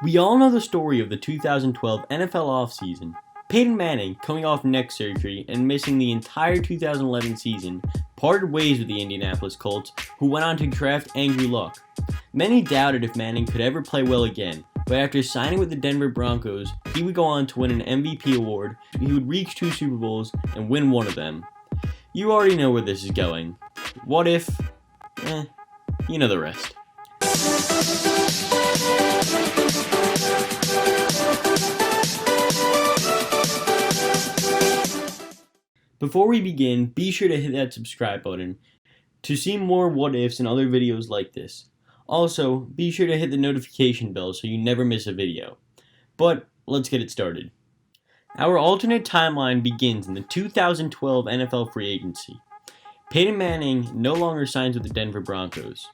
We all know the story of the 2012 NFL offseason. Peyton Manning, coming off neck surgery and missing the entire 2011 season, parted ways with the Indianapolis Colts, who went on to draft Andrew Luck. Many doubted if Manning could ever play well again, but after signing with the Denver Broncos, he would go on to win an MVP award, he would reach 2 Super Bowls, and win one of them. You already know where this is going. What if? You know the rest. Before we begin, be sure to hit that subscribe button to see more what ifs and other videos like this. Also, be sure to hit the notification bell so you never miss a video. But let's get it started. Our alternate timeline begins in the 2012 NFL free agency. Peyton Manning no longer signs with the Denver Broncos.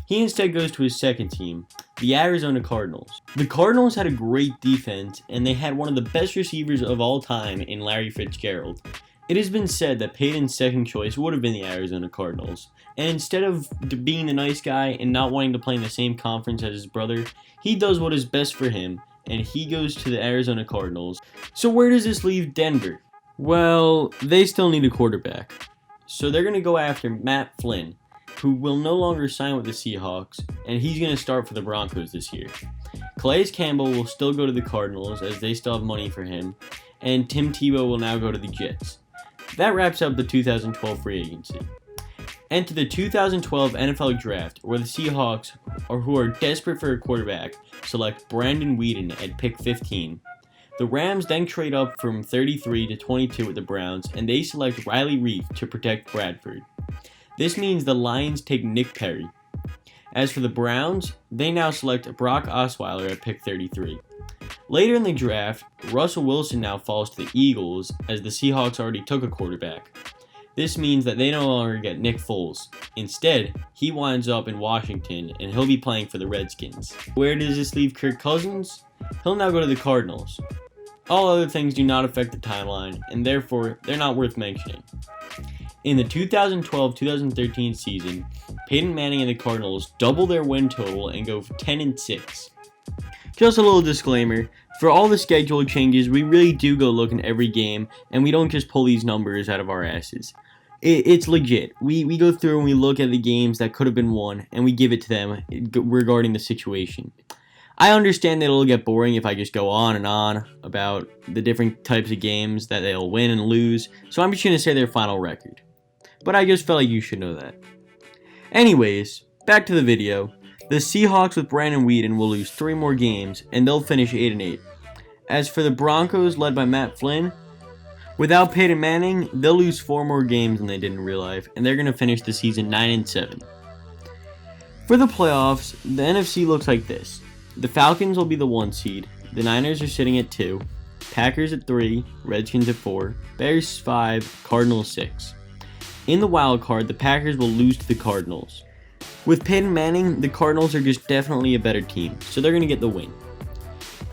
He instead goes to his second team, the Arizona Cardinals. The Cardinals had a great defense, and they had one of the best receivers of all time in Larry Fitzgerald. It has been said that Peyton's second choice would have been the Arizona Cardinals, and instead of being the nice guy and not wanting to play in the same conference as his brother, he does what is best for him, and he goes to the Arizona Cardinals. So where does this leave Denver? Well, they still need a quarterback. So they're going to go after Matt Flynn, who will no longer sign with the Seahawks, and he's going to start for the Broncos this year. Calais Campbell will still go to the Cardinals as they still have money for him, and Tim Tebow will now go to the Jets. That wraps up the 2012 free agency. Enter the 2012 NFL Draft, where the Seahawks, who are desperate for a quarterback, select Brandon Weeden at pick 15. The Rams then trade up from 33 to 22 with the Browns, and they select Riley Reiff to protect Bradford. This means the Lions take Nick Perry. As for the Browns, they now select Brock Osweiler at pick 33. Later in the draft, Russell Wilson now falls to the Eagles as the Seahawks already took a quarterback. This means that they no longer get Nick Foles. Instead, he winds up in Washington and he'll be playing for the Redskins. Where does this leave Kirk Cousins? He'll now go to the Cardinals. All other things do not affect the timeline, and therefore they're not worth mentioning. In the 2012-2013 season, Peyton Manning and the Cardinals double their win total and go 10-6. Just a little disclaimer, for all the schedule changes, we really do go look in every game, and we don't just pull these numbers out of our asses. It's legit. We go through and we look at the games that could have been won, and we give it to them regarding the situation. I understand that it'll get boring if I just go on and on about the different types of games that they'll win and lose, so I'm just going to say their final record. But I just felt like you should know that. Anyways, back to the video. The Seahawks with Brandon Weeden will lose 3 more games, and they'll finish 8-8. As for the Broncos, led by Matt Flynn, without Peyton Manning, they'll lose 4 more games than they did in real life, and they're going to finish the season 9-7. For the playoffs, the NFC looks like this. The Falcons will be the 1 seed, the Niners are sitting at 2, Packers at 3, Redskins at 4, Bears 5, Cardinals 6. In the wild card, the Packers will lose to the Cardinals. With Peyton Manning, the Cardinals are just definitely a better team, so they're going to get the win.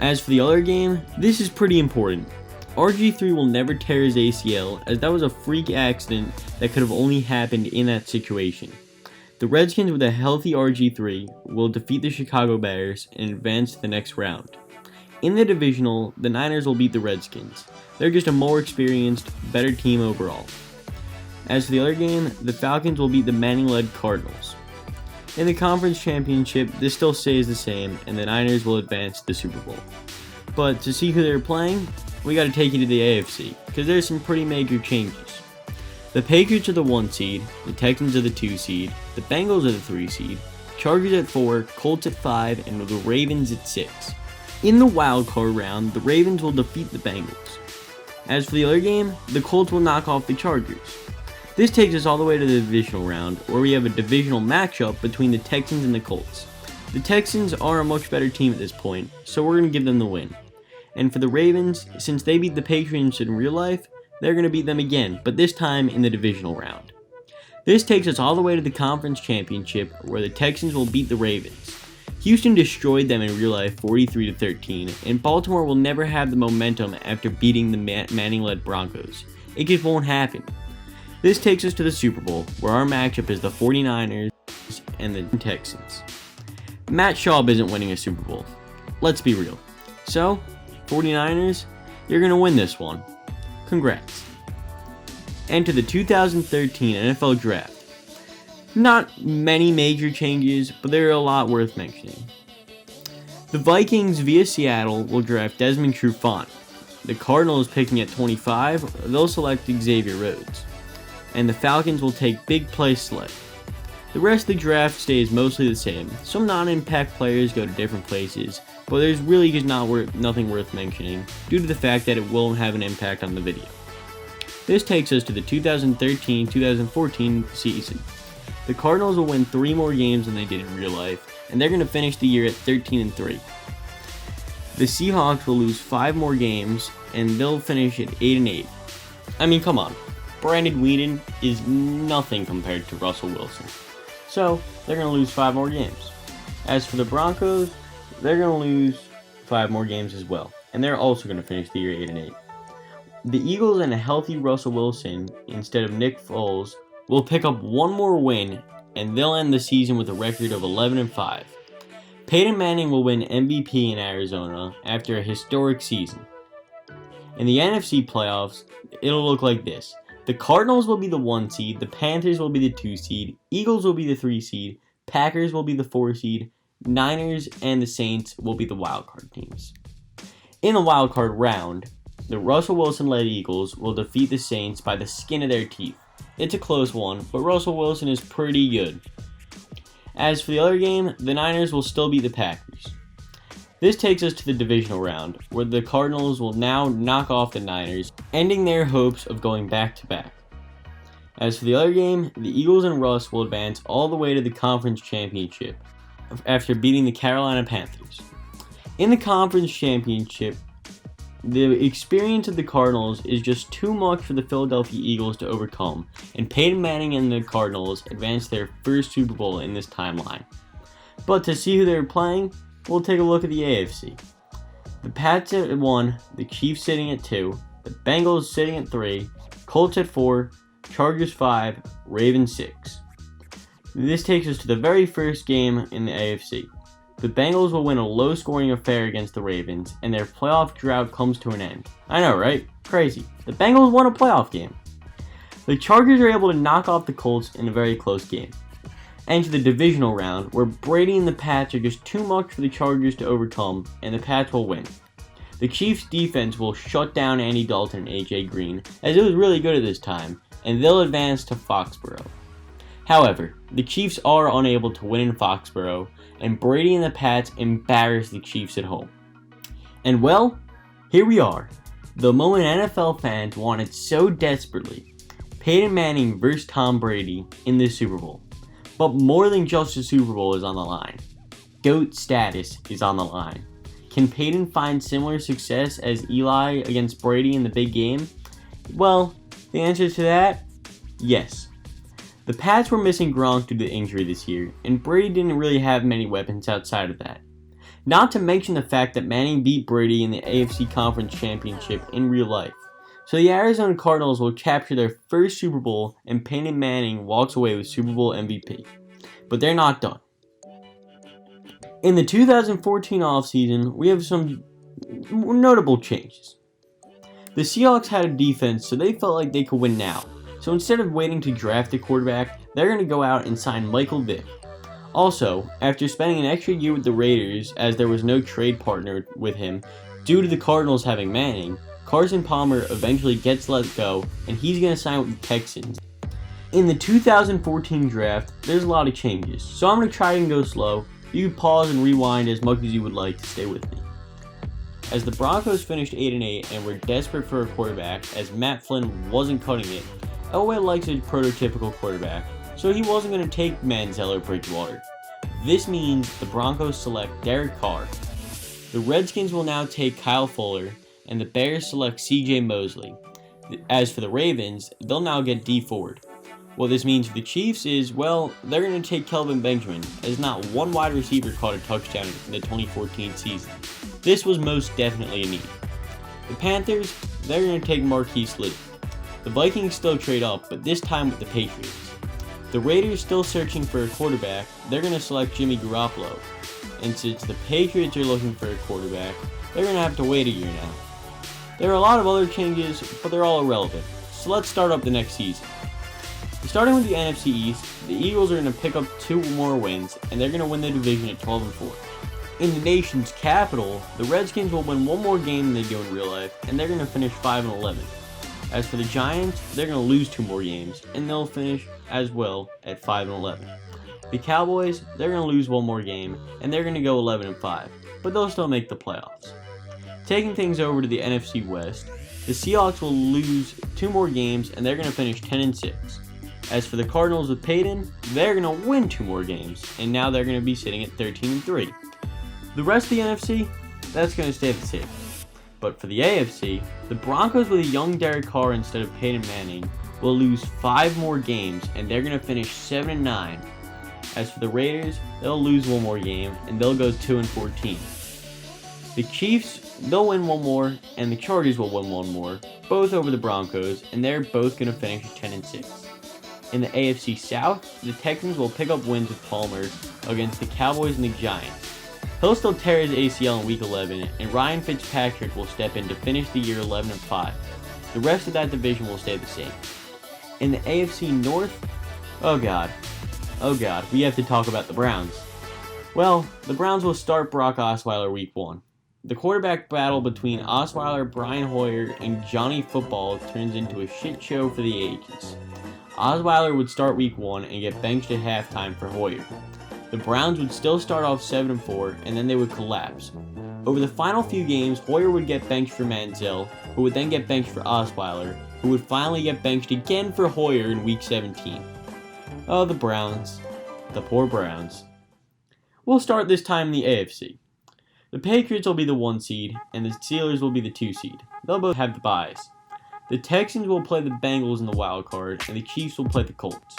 As for the other game, this is pretty important. RG3 will never tear his ACL, as that was a freak accident that could have only happened in that situation. The Redskins with a healthy RG3 will defeat the Chicago Bears and advance to the next round. In the divisional, the Niners will beat the Redskins. They're just a more experienced, better team overall. As for the other game, the Falcons will beat the Manning-led Cardinals. In the conference championship, this still stays the same, and the Niners will advance to the Super Bowl. But to see who they're playing, we gotta take you to the AFC, because there's some pretty major changes. The Patriots are the 1 seed, the Texans are the 2 seed, the Bengals are the 3 seed, Chargers at 4, Colts at 5, and the Ravens at 6. In the wild card round, the Ravens will defeat the Bengals. As for the other game, the Colts will knock off the Chargers. This takes us all the way to the divisional round, where we have a divisional matchup between the Texans and the Colts. The Texans are a much better team at this point, so we're going to give them the win. And for the Ravens, since they beat the Patriots in real life, they're going to beat them again, but this time in the divisional round. This takes us all the way to the conference championship, where the Texans will beat the Ravens. Houston destroyed them in real life 43-13, and Baltimore will never have the momentum after beating the Manning-led Broncos. It just won't happen. This takes us to the Super Bowl, where our matchup is the 49ers and the Texans. Matt Schaub isn't winning a Super Bowl. let's be real. So, 49ers, you're going to win this one. Congrats. Enter the 2013 NFL Draft. Not many major changes, but there are a lot worth mentioning. The Vikings via Seattle will draft Desmond Trufant. The Cardinals picking at 25, they'll select Xavier Rhodes. And the Falcons will take Big Play Slay. The rest of the draft stays mostly the same. Some non-impact players go to different places, but there's really just nothing worth mentioning due to the fact that it won't have an impact on the video. This takes us to the 2013-2014 season. The Cardinals will win 3 more games than they did in real life, and they're going to finish the year at 13-3. The Seahawks will lose 5 more games, and they'll finish at 8-8. I mean, come on. Brandon Weeden is nothing compared to Russell Wilson. So, they're going to lose 5 more games. As for the Broncos, they're going to lose 5 more games as well, and they're also going to finish the year 8-8. The Eagles and a healthy Russell Wilson, instead of Nick Foles, will pick up 1 more win, and they'll end the season with a record of 11-5. Peyton Manning will win MVP in Arizona after a historic season. In the NFC playoffs, it'll look like this. The Cardinals will be the 1 seed, the Panthers will be the 2 seed, Eagles will be the 3 seed, Packers will be the 4 seed, Niners and the Saints will be the wildcard teams. In the wildcard round, the Russell Wilson-led Eagles will defeat the Saints by the skin of their teeth. It's a close one, but Russell Wilson is pretty good. As for the other game, the Niners will still beat the Packers. This takes us to the divisional round, where the Cardinals will now knock off the Niners, ending their hopes of going back-to-back. As for the other game, the Eagles and Russ will advance all the way to the conference championship after beating the Carolina Panthers. In the conference championship, the experience of the Cardinals is just too much for the Philadelphia Eagles to overcome, and Peyton Manning and the Cardinals advanced their first Super Bowl in this timeline. But to see who they're playing, we'll take a look at the AFC. The Pats at 1, the Chiefs sitting at 2, the Bengals sitting at 3, Colts at 4, Chargers 5, Ravens 6. This takes us to the very first game in the AFC. The Bengals will win a low-scoring affair against the Ravens, and their playoff drought comes to an end. I know, right? Crazy. The Bengals won a playoff game. The Chargers are able to knock off the Colts in a very close game. Enter the divisional round, where Brady and the Pats are just too much for the Chargers to overcome, and the Pats will win. The Chiefs' defense will shut down Andy Dalton and AJ Green, as it was really good at this time, and they'll advance to Foxborough. However, the Chiefs are unable to win in Foxborough, and Brady and the Pats embarrass the Chiefs at home. And well, here we are. The moment NFL fans wanted so desperately. Peyton Manning versus Tom Brady in the Super Bowl. But more than just the Super Bowl is on the line. GOAT status is on the line. Can Peyton find similar success as Eli against Brady in the big game? Well, the answer to that, yes. The Pats were missing Gronk due to injury this year, and Brady didn't really have many weapons outside of that. Not to mention the fact that Manning beat Brady in the AFC Conference Championship in real life. So the Arizona Cardinals will capture their first Super Bowl, and Peyton Manning walks away with Super Bowl MVP. But they're not done. In the 2014 offseason, we have some notable changes. The Seahawks had a defense, so they felt like they could win now. So instead of waiting to draft a quarterback, they're going to go out and sign Michael Vick. Also, after spending an extra year with the Raiders, as there was no trade partner with him, due to the Cardinals having Manning, Carson Palmer eventually gets let go, and he's going to sign with the Texans. In the 2014 draft, there's a lot of changes, so I'm going to try and go slow. You can pause and rewind as much as you would like to stay with me. As the Broncos finished 8-8 and were desperate for a quarterback, as Matt Flynn wasn't cutting it, Elway likes a prototypical quarterback, so he wasn't going to take Manziel or Bridgewater. This means the Broncos select Derek Carr. The Redskins will now take Kyle Fuller, and the Bears select C.J. Mosley. As for the Ravens, they'll now get Dee Ford. What this means for the Chiefs is, well, they're going to take Kelvin Benjamin, as not one wide receiver caught a touchdown in the 2014 season. This was most definitely a need. The Panthers, they're going to take Marquise Lee. The Vikings still trade up, but this time with the Patriots. The Raiders still searching for a quarterback, they're going to select Jimmy Garoppolo. And since the Patriots are looking for a quarterback, they're going to have to wait a year now. There are a lot of other changes, but they're all irrelevant. So let's start up the next season. Starting with the NFC East, the Eagles are going to pick up 2 more wins, and they're going to win the division at 12-4. In the nation's capital, the Redskins will win 1 more game than they do in real life, and they're going to finish 5-11. As for the Giants, they're going to lose 2 more games, and they'll finish as well at 5-11. The Cowboys, they're going to lose 1 more game, and they're going to go 11-5, but they'll still make the playoffs. Taking things over to the NFC West, the Seahawks will lose 2 more games, and they're going to finish 10-6. As for the Cardinals with Peyton, they're going to win 2 more games, and now they're going to be sitting at 13-3. The rest of the NFC, that's going to stay the same. But for the AFC, the Broncos with a young Derek Carr instead of Peyton Manning will lose 5 more games, and they're going to finish 7-9. As for the Raiders, they'll lose 1 more game, and they'll go 2-14. The Chiefs, they'll win 1 more, and the Chargers will win 1 more, both over the Broncos, and they're both going to finish at 10-6. In the AFC South, the Texans will pick up wins with Palmer against the Cowboys and the Giants. He'll still tear his ACL in Week 11, and Ryan Fitzpatrick will step in to finish the year 11-5. The rest of that division will stay the same. In the AFC North, oh god, we have to talk about the Browns. Well, the Browns will start Brock Osweiler Week 1. The quarterback battle between Osweiler, Brian Hoyer, and Johnny Football turns into a shit show for the ages. Osweiler would start Week 1 and get benched at halftime for Hoyer. The Browns would still start off 7-4, and then they would collapse. Over the final few games, Hoyer would get benched for Manziel, who would then get benched for Osweiler, who would finally get benched again for Hoyer in Week 17. Oh, the Browns. The poor Browns. We'll start this time in the AFC. The Patriots will be the 1 seed, and the Steelers will be the 2 seed. They'll both have the byes. The Texans will play the Bengals in the wild card, and the Chiefs will play the Colts.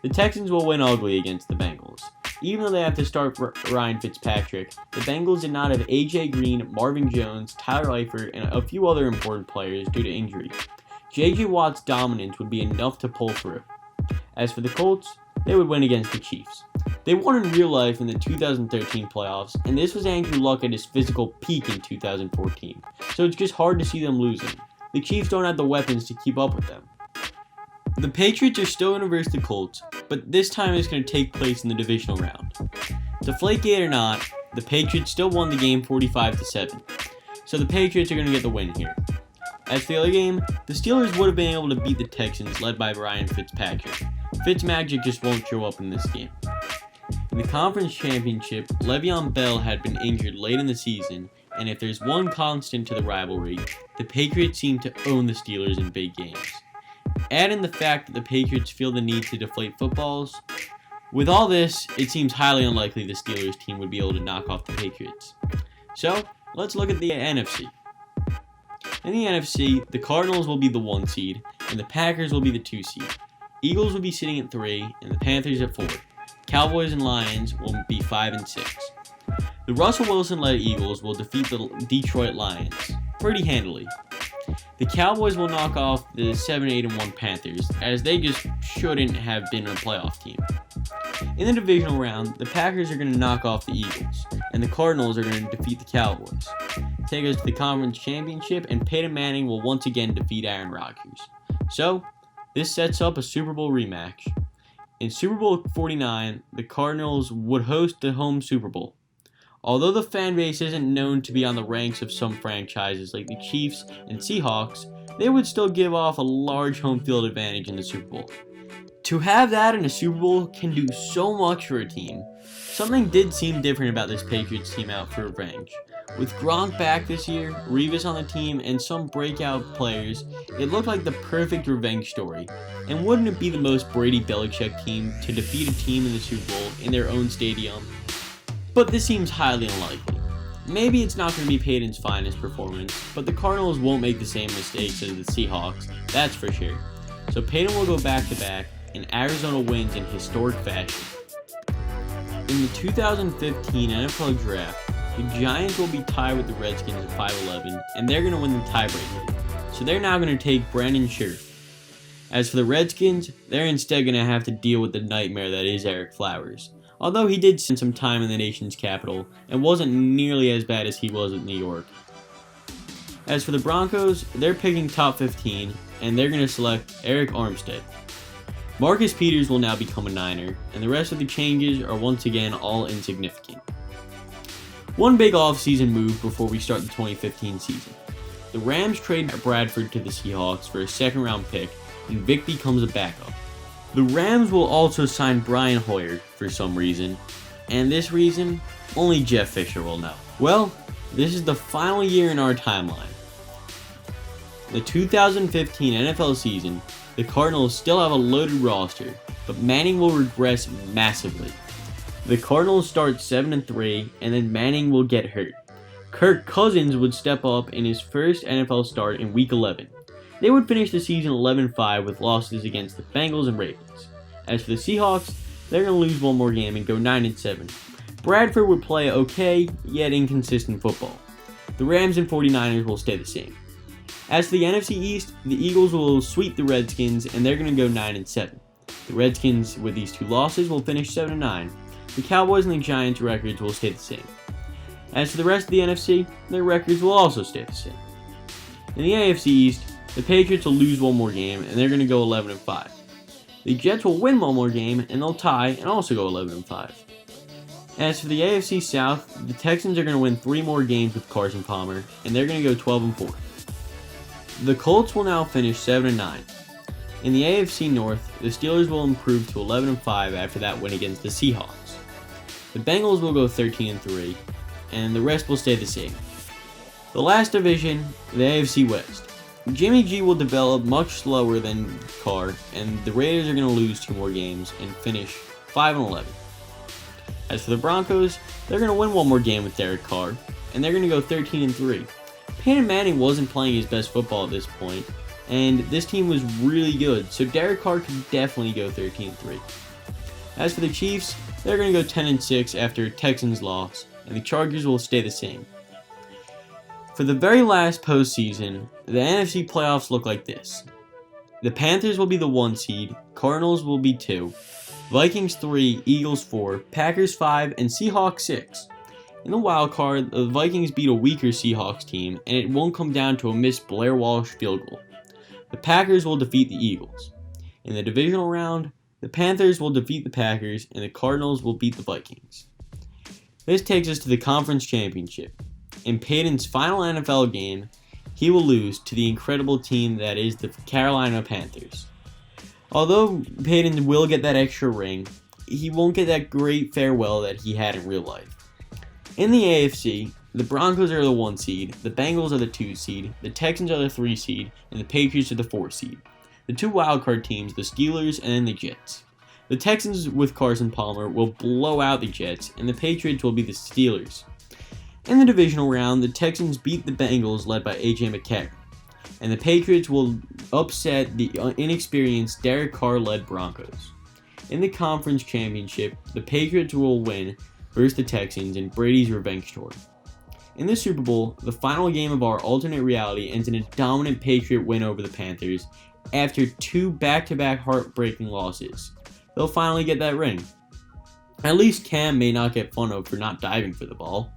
The Texans will win ugly against the Bengals. Even though they have to start Ryan Fitzpatrick, the Bengals did not have A.J. Green, Marvin Jones, Tyler Eifert, and a few other important players due to injury. J.J. Watt's dominance would be enough to pull through. As for the Colts, they would win against the Chiefs. They won in real life in the 2013 playoffs, and this was Andrew Luck at his physical peak in 2014, so it's just hard to see them losing. The Chiefs don't have the weapons to keep up with them. The Patriots are still going to verse the Colts, but this time it's going to take place in the divisional round. Deflategate or not, the Patriots still won the game 45-7, so the Patriots are going to get the win here. As for the other game, the Steelers would have been able to beat the Texans led by Ryan Fitzpatrick. Fitzmagic just won't show up in this game. In the conference championship, Le'Veon Bell had been injured late in the season, and if there's one constant to the rivalry, the Patriots seem to own the Steelers in big games. Add in the fact that the Patriots feel the need to deflate footballs. With all this, it seems highly unlikely the Steelers team would be able to knock off the Patriots. So, let's look at the NFC. In the NFC, the Cardinals will be the 1 seed, and the Packers will be the 2 seed. Eagles will be sitting at 3, and the Panthers at 4. Cowboys and Lions will be 5 and 6. The Russell Wilson-led Eagles will defeat the Detroit Lions pretty handily. The Cowboys will knock off the 7-8-1 Panthers, as they just shouldn't have been a playoff team. In the divisional round, the Packers are going to knock off the Eagles, and the Cardinals are going to defeat the Cowboys. Take us to the conference championship, and Peyton Manning will once again defeat Aaron Rodgers. So, this sets up a Super Bowl rematch. In Super Bowl 49, the Cardinals would host the home Super Bowl. Although the fan base isn't known to be on the ranks of some franchises like the Chiefs and Seahawks, they would still give off a large home field advantage in the Super Bowl. To have that in a Super Bowl can do so much for a team. Something did seem different about this Patriots team out for revenge. With Gronk back this year, Revis on the team, and some breakout players, it looked like the perfect revenge story. And wouldn't it be the most Brady Belichick team to defeat a team in the Super Bowl in their own stadium? But this seems highly unlikely. Maybe it's not going to be Peyton's finest performance, but the Cardinals won't make the same mistakes as the Seahawks, that's for sure. So Peyton will go back-to-back, and Arizona wins in historic fashion. In the 2015 NFL Draft, the Giants will be tied with the Redskins at 5-11, and they're going to win the tiebreaker. So they're now going to take Brandon Scherff. As for the Redskins, they're instead going to have to deal with the nightmare that is Eric Flowers. although he did spend some time in the nation's capital and wasn't nearly as bad as he was in New York. As for the Broncos, they're picking top 15, and they're going to select Eric Armstead. Marcus Peters will now become a Niner, and the rest of the changes are once again all insignificant. One big offseason move before we start the 2015 season. The Rams trade Bradford to the Seahawks for a second-round pick, and Vic becomes a backup. The Rams will also sign Brian Hoyer for some reason, and this reason, only Jeff Fisher will know. Well, this is the final year in our timeline. The 2015 NFL season, the Cardinals still have a loaded roster, but Manning will regress massively. The Cardinals start 7-3, and then Manning will get hurt. Kirk Cousins would step up in his first NFL start in Week 11. They would finish the season 11-5 with losses against the Bengals and Ravens. As for the Seahawks, they're going to lose one more game and go 9-7. Bradford would play okay, yet inconsistent football. The Rams and 49ers will stay the same. As for the NFC East, the Eagles will sweep the Redskins and they're going to go 9-7. The Redskins, with these two losses, will finish 7-9. The Cowboys and the Giants' records will stay the same. As for the rest of the NFC, their records will also stay the same. In the AFC East, the Patriots will lose one more game and they're going to go 11-5. The Jets will win one more game and they'll tie and also go 11-5. As for the AFC South, the Texans are going to win 3 more games with Carson Palmer and they're going to go 12-4. The Colts will now finish 7-9. In the AFC North, the Steelers will improve to 11-5 after that win against the Seahawks. The Bengals will go 13-3, and the rest will stay the same. The last division, the AFC West. Jimmy G will develop much slower than Carr, and the Raiders are going to lose 2 more games and finish 5-11. As for the Broncos, they're going to win one more game with Derek Carr, and they're going to go 13-3. Peyton Manning wasn't playing his best football at this point, and this team was really good, so Derek Carr could definitely go 13-3. As for the Chiefs, they're going to go 10-6 after Texans loss, and the Chargers will stay the same. For the very last postseason, the NFC playoffs look like this. The Panthers will be the 1 seed, Cardinals will be 2, Vikings 3, Eagles 4, Packers 5, and Seahawks 6. In the wild card, the Vikings beat a weaker Seahawks team, and it won't come down to a missed Blair Walsh field goal. The Packers will defeat the Eagles. In the divisional round, the Panthers will defeat the Packers, and the Cardinals will beat the Vikings. This takes us to the conference championship. In Peyton's final NFL game, he will lose to the incredible team that is the Carolina Panthers. Although Peyton will get that extra ring, he won't get that great farewell that he had in real life. In the AFC, the Broncos are the 1 seed, the Bengals are the 2 seed, the Texans are the 3 seed, and the Patriots are the 4 seed. The 2 wildcard teams, the Steelers and the Jets. The Texans with Carson Palmer will blow out the Jets, and the Patriots will be the Steelers. In the divisional round, the Texans beat the Bengals led by A.J. McCarron, and the Patriots will upset the inexperienced Derek Carr-led Broncos. In the conference championship, the Patriots will win versus the Texans in Brady's revenge tour. In the Super Bowl, the final game of our alternate reality ends in a dominant Patriot win over the Panthers after 2 back-to-back heartbreaking losses. They'll finally get that ring. At least Cam may not get fun of for not diving for the ball.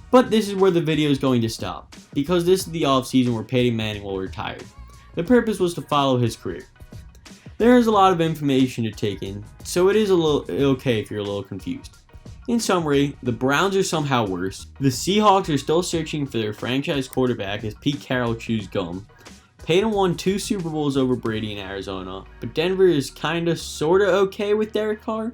But this is where the video is going to stop, because this is the offseason where Peyton Manning will retire. The purpose was to follow his career. There is a lot of information to take in, so it is a little okay if you're a little confused. In summary, the Browns are somehow worse, the Seahawks are still searching for their franchise quarterback as Pete Carroll chews gum, Peyton won 2 Super Bowls over Brady in Arizona, but Denver is kinda sorta okay with Derek Carr.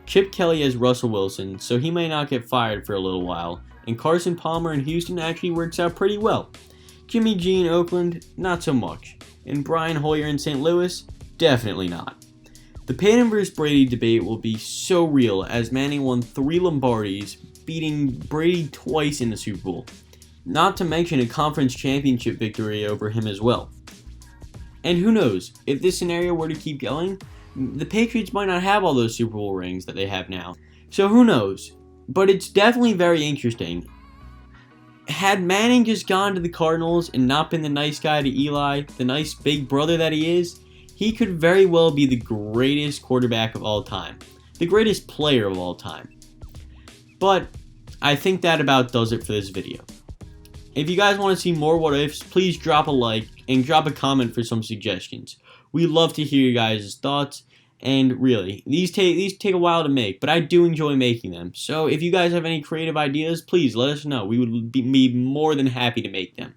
Chip Kelly has Russell Wilson, so he may not get fired for a little while, and Carson Palmer in Houston actually works out pretty well. Jimmy G in Oakland, not so much, and Brian Hoyer in St. Louis, definitely not. The Peyton vs. Brady debate will be so real as Manning won 3 Lombardis, beating Brady twice in the Super Bowl. Not to mention a conference championship victory over him as well. And who knows, if this scenario were to keep going, the Patriots might not have all those Super Bowl rings that they have now. So who knows, but it's definitely very interesting. Had Manning just gone to the Cardinals and not been the nice guy to Eli, the nice big brother that he is, he could very well be the greatest quarterback of all time. the greatest player of all time. But I think that about does it for this video. If you guys want to see more what ifs, please drop a like and drop a comment for some suggestions. We love to hear you guys' thoughts, and really, these take a while to make, but I do enjoy making them. So if you guys have any creative ideas, please let us know. We would be more than happy to make them.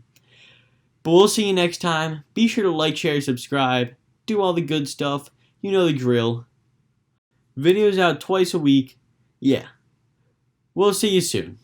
But we'll see you next time. Be sure to like, share, subscribe, do all the good stuff. You know the drill. Videos out twice a week. Yeah. We'll see you soon.